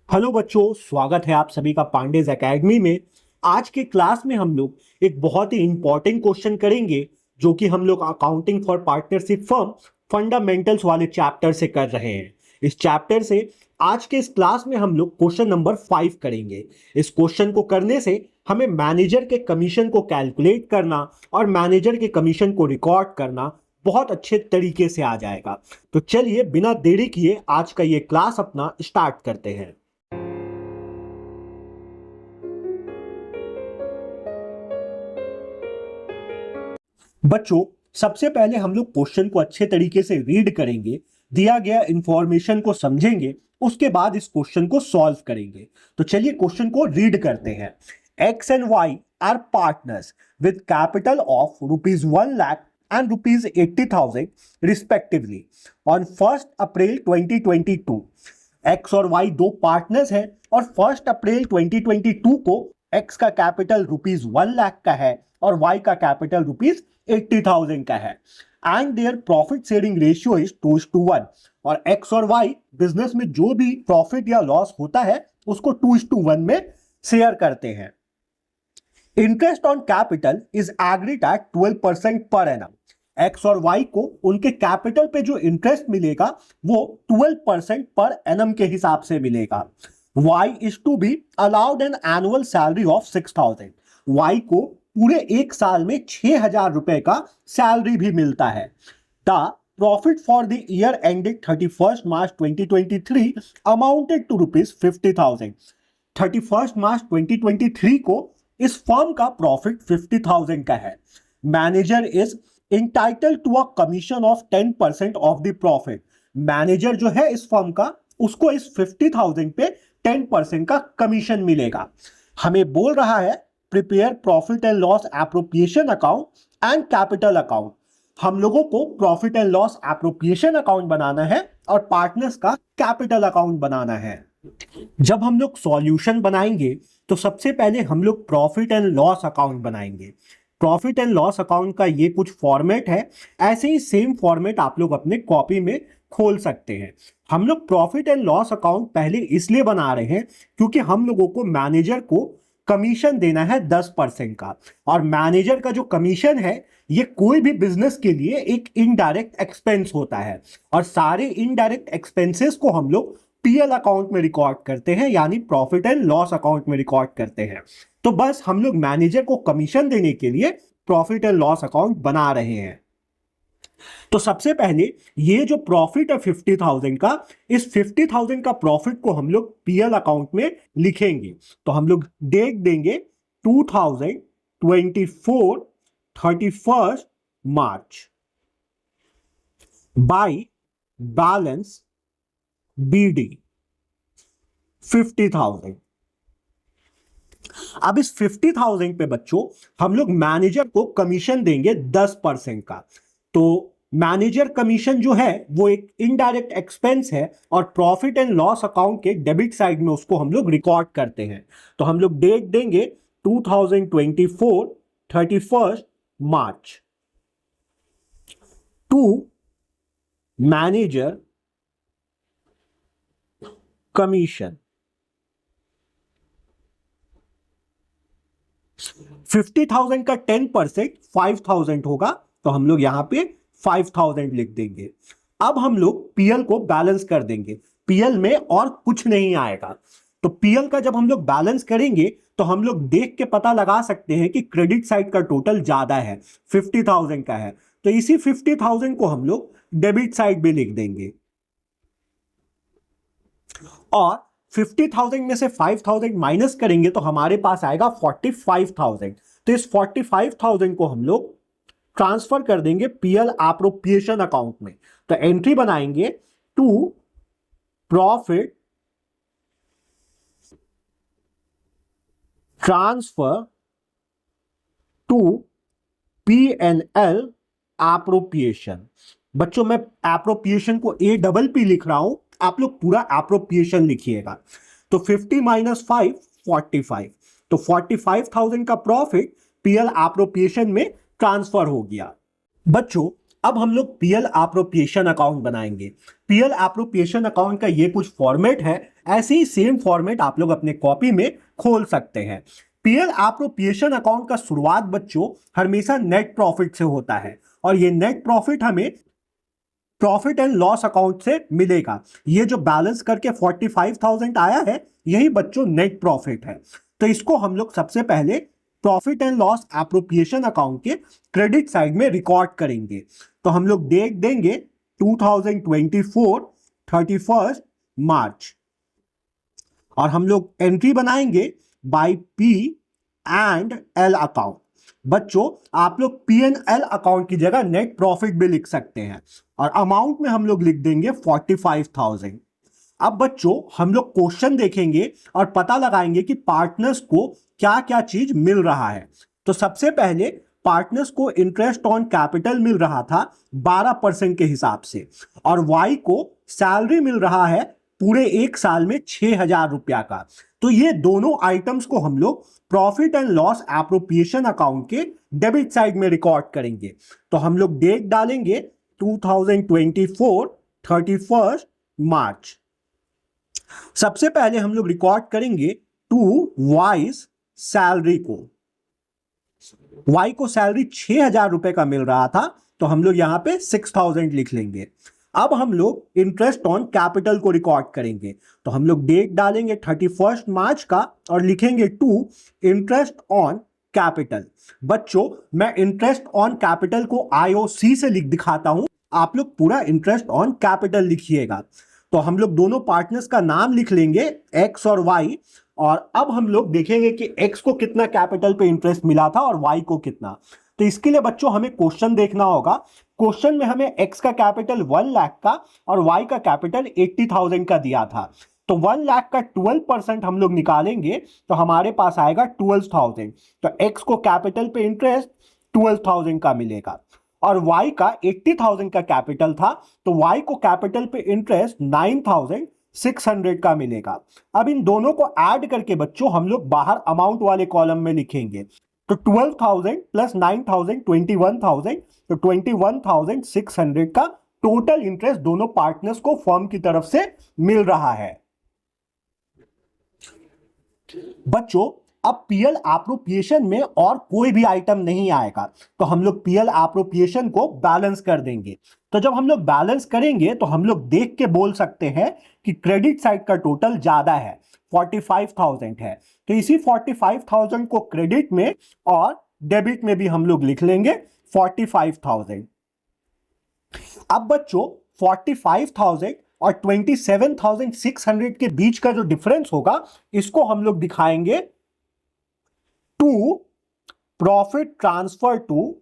Hello बच्चों, स्वागत है आप सभी का पांडेज एकेडमी में। आज के क्लास में हम लोग एक बहुत ही इंपॉर्टेंट क्वेश्चन करेंगे जो कि हम लोग accounting for partnership firm fundamentals वाले चैप्टर से कर रहे हैं। इस चैप्टर से आज के इस क्लास में हम लोग क्वेश्चन नंबर 5 करेंगे। इस क्वेश्चन को करने से हमें मैनेजर के कमीशन को कैलकुलेट करना और मैनेजर के कमीशन को रिकॉर्ड करना बहुत अच्छे तरीके से आ जाएगा। तो चलिए बिना देरी किए आज का ये क्लास अपना स्टार्ट करते हैं। बच्चों, सबसे पहले हम लोग क्वेश्चन को अच्छे तरीके से रीड करेंगे, दिया गया इंफॉर्मेशन को समझेंगे, उसके बाद इस क्वेश्चन को सॉल्व करेंगे। तो चलिए क्वेश्चन को रीड करते हैं। X and Y are partners with capital of ₹1,00,000 and ₹80,000 respectively on 1 April 2022। X और वाई दो पार्टनर्स हैं और 1 अप्रैल 2022 को एक्स का कैपिटल ₹1,00,000 का है और वाई का कैपिटल ₹80,000 का है and their profit sharing ratio is 2:1। और एक्स और वाई बिजनेस में जो भी प्रॉफिट या लॉस होता है उसको 2:1 में शेयर करते हैं। Interest on capital is agreed at 12% per annum. X और वाई को उनके कैपिटल पे जो इंटरेस्ट मिलेगा वो 12% पर एनम के हिसाब से मिलेगा। Y is to be allowed an annual salary of 6,000। Y को पूरे एक साल में 6,000 रुपए का सैलरी भी मिलता है। The profit for the year ended 31 March 2023 amounted to ₹50,000। 31 मार्च 2023 को इस फर्म का प्रॉफिट 50,000 का है। Manager is entitled to a commission of 10% of the profit. Manager जो है इस फर्म का, उसको इस 50,000 पे 10% का कमीशन मिलेगा। हमें बोल रहा है prepare profit and loss appropriation account and capital account. हम लोगों को profit and loss appropriation account बनाना है और पार्टनर्स का कैपिटल अकाउंट बनाना है। जब हम लोग सॉल्यूशन बनाएंगे तो सबसे पहले हम लोग प्रॉफिट एंड लॉस अकाउंट बनाएंगे। प्रॉफिट एंड लॉस अकाउंट का ये कुछ फॉर्मेट है, ऐसे ही सेम फॉर्मेट आप लोग अपने कॉपी में खोल सकते हैं। हम लोग प्रॉफिट एंड लॉस अकाउंट पहले इसलिए बना रहे हैं क्योंकि हम लोगों को मैनेजर को कमीशन देना है 10% का, और मैनेजर का जो कमीशन है ये कोई भी बिजनेस के लिए एक इनडायरेक्ट एक्सपेंस होता है और सारे इनडायरेक्ट एक्सपेंसेस को हम लोग पीएल अकाउंट में रिकॉर्ड करते हैं, यानी प्रॉफिट एंड लॉस अकाउंट में रिकॉर्ड करते हैं। तो बस हम लोग मैनेजर को कमीशन देने के लिए प्रॉफिट एंड लॉस अकाउंट बना रहे हैं। तो सबसे पहले ये जो प्रॉफिट है 50,000 का, इस 50,000 का प्रॉफिट को हम लोग पीएल अकाउंट में लिखेंगे। तो हम लोग डेट देंगे 2024 31 मार्च बाय बैलेंस BD 50,000। अब इस 50,000 पे बच्चों हम लोग मैनेजर को कमीशन देंगे 10% का। तो मैनेजर कमीशन जो है वो एक इनडायरेक्ट एक्सपेंस है और प्रॉफिट एंड लॉस अकाउंट के डेबिट साइड में उसको हम लोग रिकॉर्ड करते हैं। तो हम लोग डेट देंगे 2024 31 मार्च टू मैनेजर कमीशन 50,000 का 10% 5,000 होगा, तो हम लोग यहां पे 5,000 लिख देंगे। अब हम लोग पीएल को बैलेंस कर देंगे। पीएल में और कुछ नहीं आएगा। तो पीएल का जब हम लोग बैलेंस करेंगे तो हम लोग देख के पता लगा सकते हैं कि क्रेडिट साइड का टोटल ज्यादा है, 50,000 का है, तो इसी 50,000 को हम लोग डेबिट साइड भी लिख देंगे। और 50,000 में से 5,000 माइनस करेंगे तो हमारे पास आएगा 45,000। तो इस 45,000 को हम लोग ट्रांसफर कर देंगे पीएल एप्रोप्रिएशन अकाउंट में। तो एंट्री बनाएंगे to profit transfer to P&L appropriation. बच्चों मैं एप्रोप्रिएशन को APP लिख रहा हूं, आप लोग पूरा एप्रोप्रिएशन लिखिएगा। तो 50 माइनस 5 45। तो 45,000 का प्रॉफिट पीएल एप्रोप्रिएशन में ट्रांसफर हो गया। बच्चों अब हम लोग पीएल एप्रोप्रिएशन अकाउंट बनाएंगे। पीएल एप्रोप्रिएशन अकाउंट का ये कुछ फॉर्मेट है, ऐसे ही सेम फॉर्मेट आप लोग अपने कॉपी में खोल सकते हैं। पीएल एप्रोप्रिएशन अकाउंट का शुरुआत बच्चों हमेशा नेट प्रॉफिट से होता है और ये नेट प्रॉफिट हमें प्रॉफिट एंड लॉस अकाउंट से मिलेगा। ये जो बैलेंस करके 45,000 आया है यही बच्चों नेट प्रॉफिट है। तो इसको हम लोग सबसे पहले profit and loss appropriation account के क्रेडिट साइड में रिकॉर्ड करेंगे। तो हम लोग डेट देंगे 2024 31 मार्च और हम लोग एंट्री बनाएंगे by P and L account. बच्चों आप लोग पी एंड एल अकाउंट की जगह नेट प्रॉफिट भी लिख सकते हैं और अमाउंट में हम लोग लिख देंगे 45,000। अब बच्चों हम लोग क्वेश्चन देखेंगे और पता लगाएंगे कि पार्टनर्स को क्या क्या चीज मिल रहा है। तो सबसे पहले पार्टनर्स को इंटरेस्ट ऑन कैपिटल मिल रहा था 12% के हिसाब से और वाई को सैलरी मिल रहा है पूरे एक साल में 6,000 रुपया का। तो ये दोनों आइटम्स को हम लोग profit and loss appropriation account के डेबिट साइड में रिकॉर्ड करेंगे। तो हम लोग डेट डालेंगे 2024 31 मार्च। सबसे पहले हम लोग रिकॉर्ड करेंगे टू वाइज सैलरी को। वाई को सैलरी 6,000 रुपए का मिल रहा था तो हम लोग यहां पे 6,000 लिख लेंगे। अब हम लोग इंटरेस्ट ऑन कैपिटल को रिकॉर्ड करेंगे। तो हम लोग डेट डालेंगे 31 मार्च का और लिखेंगे टू इंटरेस्ट ऑन कैपिटल। बच्चों मैं इंटरेस्ट ऑन कैपिटल को आईओसी से लिख दिखाता हूं, आप लोग पूरा इंटरेस्ट ऑन कैपिटल लिखिएगा। तो हम लोग दोनों पार्टनर्स का नाम लिख लेंगे एक्स और वाई और अब हम लोग देखेंगे कि एक्स को कितना कैपिटल पे इंटरेस्ट मिला था और वाई को कितना। तो इसके लिए बच्चों हमें क्वेश्चन देखना होगा। क्वेश्चन में हमें एक्स का कैपिटल 1 लाख का और वाई का कैपिटल 80,000 का दिया था। तो 1 लाख का 12% हम लोग निकालेंगे तो हमारे पास आएगा 12,000। तो एक्स को कैपिटल पे इंटरेस्ट 12,000 का मिलेगा और वाई का 80,000 का कैपिटल था तो वाई को कैपिटल पे इंटरेस्ट 9,600 का मिलेगा। अब इन दोनों को ऐड करके बच्चों हम लोग बाहर अमाउंट वाले कॉलम में लिखेंगे। तो 12,000 प्लस 9,000 21,000, तो 21,600 का टोटल इंटरेस्ट दोनों पार्टनर्स को फर्म की तरफ से मिल रहा है। बच्चों अब पीएल एप्रोप्रिएशन में और कोई भी आइटम नहीं आएगा तो हम लोग पीएल एप्रोप्रिएशन को बैलेंस कर देंगे। तो जब हम लोग बैलेंस करेंगे तो हम लोग देख के बोल सकते हैं कि क्रेडिट साइड का टोटल ज्यादा है 45,000 है। तो इसी 45,000 को क्रेडिट में और डेबिट में भी हम लोग लिख लेंगे 45,000। अब बच्चों 45,000 और 27,600 के बीच का जो डिफरेंस होगा इसको हम लोग दिखाएंगे to profit transfer to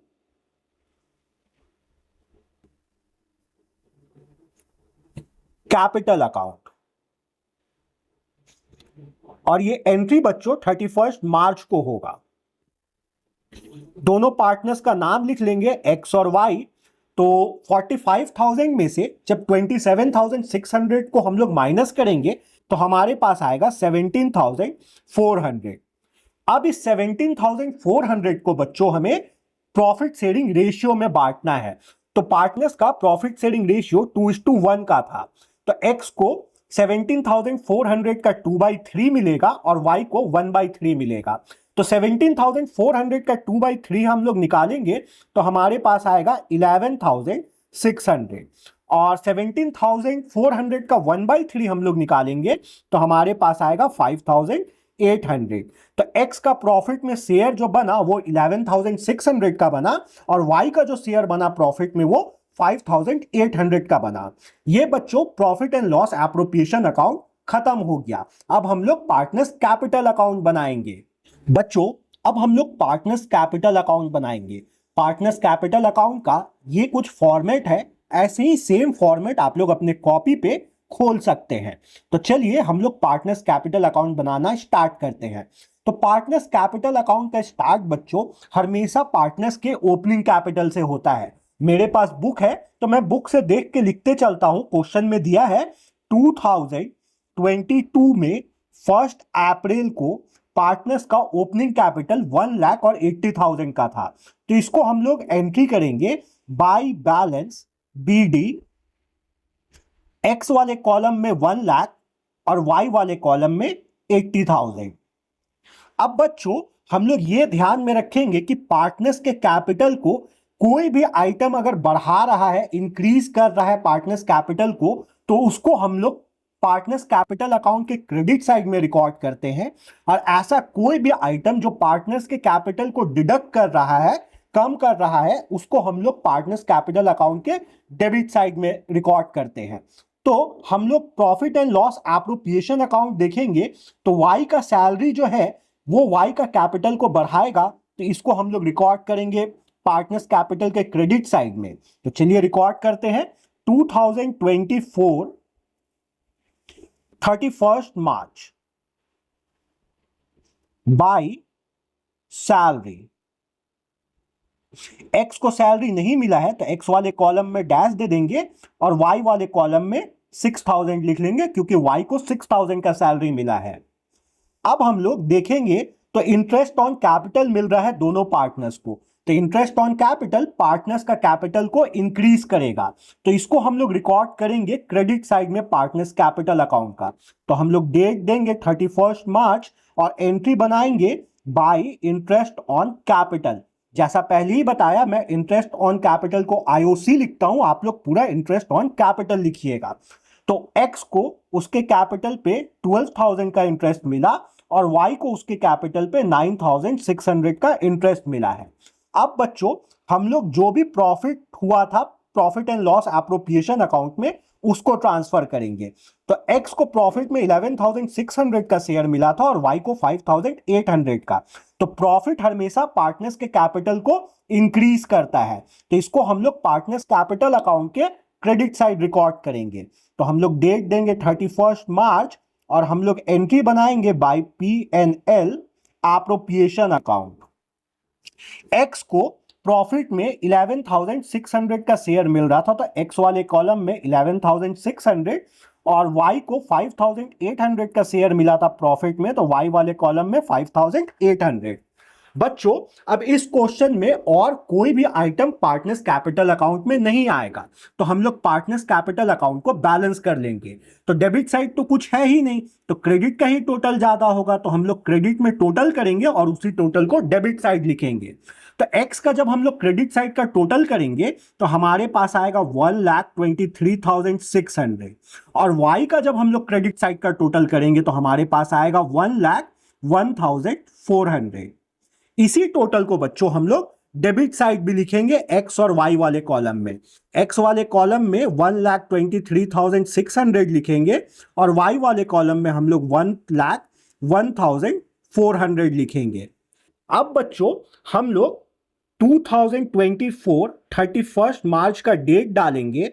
capital account और ये एंट्री बच्चों 31 मार्च को होगा। दोनों पार्टनर्स का नाम लिख लेंगे एक्स और वाई। तो 45,000 में से जब 27,600 को हम लोग माइनस करेंगे तो हमारे पास आएगा 17,400। अब इस 17,400 को बच्चों हमें प्रॉफिट शेयरिंग रेशियो में बांटना है। तो पार्टनर्स का प्रॉफिट शेयरिंग रेशियो 2:1 का था तो एक्स को 17,400 का 2/3 मिलेगा और वाई को 1/3 मिलेगा। तो 17,400 का 2/3 हम लोग निकालेंगे तो हमारे पास आएगा 11,600 और 17,400 का 1/3 हम लोग निकालेंगे तो हमारे पास आएगा 5,800। तो एक्स का प्रॉफिट में शेयर जो बना वो 11,600 का बना और वाई का जो शेयर बना प्रॉफिट में वो 5,800 का बना। ये बच्चों profit and loss appropriation account खत्म हो गया। अब हम लोग पार्टनर्स कैपिटल अकाउंट बनाएंगे। बच्चों अब हम लोग पार्टनर्स कैपिटल अकाउंट बनाएंगे। पार्टनर्स कैपिटल अकाउंट का ये कुछ फॉर्मेट है, ऐसे ही सेम फॉर्मेट आप लोग अपने कॉपी पे खोल सकते हैं। तो चलिए हम लोग पार्टनर्स कैपिटल अकाउंट बनाना स्टार्ट करते हैं। तो पार्टनर्स कैपिटल अकाउंट का स्टार्ट बच्चों हमेशा पार्टनर्स के ओपनिंग कैपिटल से होता है। मेरे पास बुक है तो मैं बुक से देख के लिखते चलता हूं। क्वेश्चन में दिया है 2022 में 1 अप्रैल को पार्टनर्स का ओपनिंग कैपिटल 1,80,000 का था, तो इसको हम लोग एंट्री करेंगे बाय बैलेंस BD, एक्स वाले कॉलम में 1 लाख और वाई वाले कॉलम में 80,000। अब बच्चों हम लोग ये ध्यान में रखेंगे कि पार्टनर्स के कैपिटल को कोई भी आइटम अगर बढ़ा रहा है, इंक्रीज कर रहा है पार्टनर्स कैपिटल को, तो उसको हम लोग पार्टनर्स कैपिटल अकाउंट के क्रेडिट साइड में रिकॉर्ड करते हैं। और ऐसा कोई भी आइटम जो पार्टनर्स के कैपिटल को डिडक्ट कर रहा है, कम कर रहा है, उसको हम लोग पार्टनर्स कैपिटल अकाउंट के डेबिट साइड में रिकॉर्ड करते हैं। तो हम लोग profit and loss appropriation account देखेंगे तो वाई का सैलरी जो है वो वाई का कैपिटल को बढ़ाएगा, तो इसको हम लोग रिकॉर्ड करेंगे पार्टनर्स कैपिटल के क्रेडिट साइड में। तो चलिए रिकॉर्ड करते हैं 2024 31 मार्च बाय सैलरी। एक्स को सैलरी नहीं मिला है तो एक्स वाले कॉलम में डैश दे देंगे और वाई वाले कॉलम में 6,000 लिख लेंगे, क्योंकि वाई को 6,000 का सैलरी मिला है। अब हम लोग देखेंगे तो इंटरेस्ट ऑन कैपिटल मिल रहा है दोनों पार्टनर्स को, तो इंटरेस्ट ऑन कैपिटल पार्टनर्स का कैपिटल को इंक्रीज करेगा, तो इसको हम लोग रिकॉर्ड करेंगे क्रेडिट साइड में पार्टनर्स कैपिटल अकाउंट का। तो हम लोग डेट देंगे 31 मार्च और एंट्री बनाएंगे बाय इंटरेस्ट ऑन कैपिटल। जैसा पहले ही बताया, मैं इंटरेस्ट ऑन कैपिटल को IOC लिखता हूं, आप लोग पूरा इंटरेस्ट ऑन कैपिटल लिखिएगा। तो एक्स को उसके कैपिटल पे 12,000 का इंटरेस्ट मिला और वाई को उसके कैपिटल पे 9,600 का इंटरेस्ट मिला है। अब बच्चों हम लोग जो भी प्रॉफिट हुआ था profit and loss appropriation account में, उसको ट्रांसफर करेंगे। तो एक्स को प्रॉफिट में 11,600 का शेयर मिला था और वाई को 5,800 का। तो प्रॉफिट हमेशा पार्टनर्स के कैपिटल को इंक्रीज करता है, तो इसको हम लोग पार्टनर्स कैपिटल अकाउंट के क्रेडिट साइड रिकॉर्ड करेंगे। तो हम लोग डेट देंगे 31 मार्च और हम लोग एंट्री बनाएंगे by P&L appropriation account. X को प्रॉफिट में 11,600 का शेयर मिल रहा था, तो एक्स वाले कॉलम में 11,600 और वाई को 5,800 का शेयर मिला था प्रॉफिट में, तो वाई वाले कॉलम में 5,800। बच्चों अब इस क्वेश्चन में और कोई भी आइटम पार्टनर्स कैपिटल अकाउंट में नहीं आएगा, तो हम लोग पार्टनर्स कैपिटल अकाउंट को बैलेंस कर लेंगे। तो डेबिट साइड तो कुछ है ही नहीं, तो क्रेडिट का ही टोटल ज्यादा होगा, तो हम लोग क्रेडिट में टोटल करेंगे और उसी टोटल को डेबिट साइड लिखेंगे। तो एक्स का जब हम लोग क्रेडिट साइड का टोटल करेंगे तो हमारे पास आएगा 1,23,600 और वाई का जब हम लोग क्रेडिट साइड का टोटल करेंगे तो हमारे पास आएगा 1,01,400। इसी टोटल को बच्चों हम लोग डेबिट साइड भी लिखेंगे एक्स और वाई वाले कॉलम में। एक्स वाले कॉलम में 1,23,600 लिखेंगे और वाई वाले कॉलम में हम लोग 1,01,400 लिखेंगे। अब बच्चों हम लोग 2024 31 मार्च का डेट डालेंगे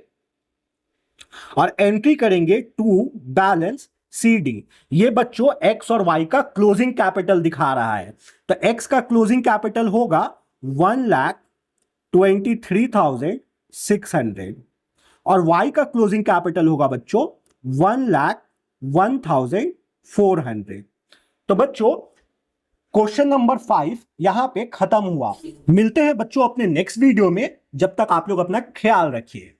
और एंट्री करेंगे टू बैलेंस CD। ये बच्चों एक्स और वाई का क्लोजिंग कैपिटल दिखा रहा है, तो एक्स का क्लोजिंग कैपिटल होगा 1,23,600 और वाई का क्लोजिंग कैपिटल होगा बच्चों 1,01,400। तो बच्चों क्वेश्चन नंबर 5 यहां पे खत्म हुआ। मिलते हैं बच्चों अपने नेक्स्ट वीडियो में, जब तक आप लोग अपना ख्याल रखिए।